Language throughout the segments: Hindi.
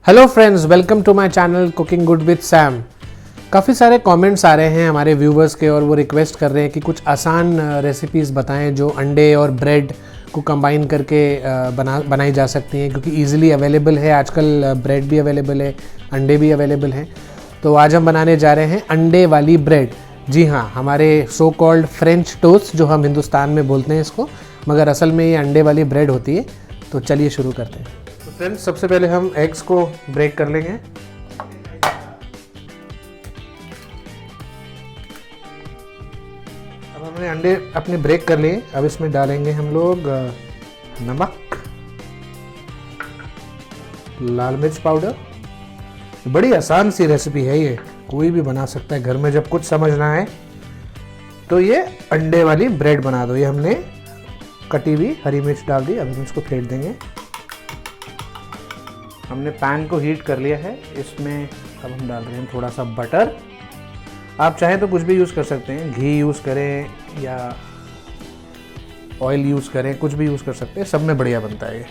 Hello friends, welcome to my channel cooking good with Sam. काफ़ी सारे कमेंट्स आ रहे हैं हमारे व्यूवर्स के और वो रिक्वेस्ट कर रहे हैं कि कुछ आसान रेसिपीज़ बताएं जो अंडे और ब्रेड को कंबाइन करके बनाई जा सकती हैं, क्योंकि इजीली अवेलेबल है। आजकल ब्रेड भी अवेलेबल है, अंडे भी अवेलेबल हैं। तो आज हम बनाने जा रहे हैं अंडे वाली ब्रेड। जी हाँ, हमारे सो कॉल्ड फ्रेंच टोस्ट जो हम हिंदुस्तान में बोलते हैं इसको, मगर असल में ये अंडे वाली ब्रेड होती है। तो चलिए शुरू करते हैं। तो फ्रेंड्स, सबसे पहले हम एग्स को ब्रेक कर लेंगे। अब हमने अंडे अपने ब्रेक कर लिए। अब इसमें डालेंगे हम लोग नमक, लाल मिर्च पाउडर। बड़ी आसान सी रेसिपी है ये, कोई भी बना सकता है घर में। जब कुछ समझना है तो ये अंडे वाली ब्रेड बना दो। ये हमने कटी हुई हरी मिर्च डाल दी। अब हम इसको फेंट देंगे। हमने पैन को हीट कर लिया है। इसमें अब हम डाल रहे हैं थोड़ा सा बटर। आप चाहें तो कुछ भी यूज़ कर सकते हैं, घी यूज़ करें या ऑयल यूज़ करें, कुछ भी यूज़ कर सकते हैं, सब में बढ़िया बनता है ये।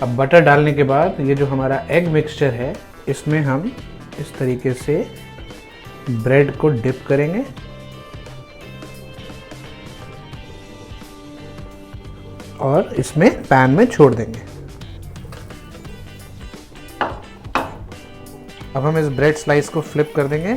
अब बटर डालने के बाद ये जो हमारा एग मिक्सचर है, इसमें हम इस तरीके से ब्रेड को डिप करेंगे और इसमें पैन में छोड़ देंगे। अब हम इस ब्रेड स्लाइस को फ्लिप कर देंगे।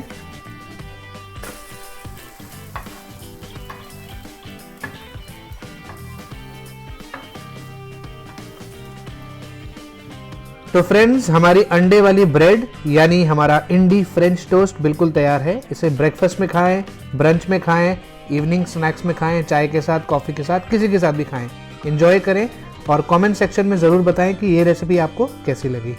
तो फ्रेंड्स, हमारी अंडे वाली ब्रेड यानी हमारा इंडी फ्रेंच टोस्ट बिल्कुल तैयार है। इसे ब्रेकफास्ट में खाएं, ब्रंच में खाएं, इवनिंग स्नैक्स में खाएं, चाय के साथ, कॉफ़ी के साथ, किसी के साथ भी खाएं। एंजॉय करें और कमेंट सेक्शन में ज़रूर बताएं कि ये रेसिपी आपको कैसी लगी।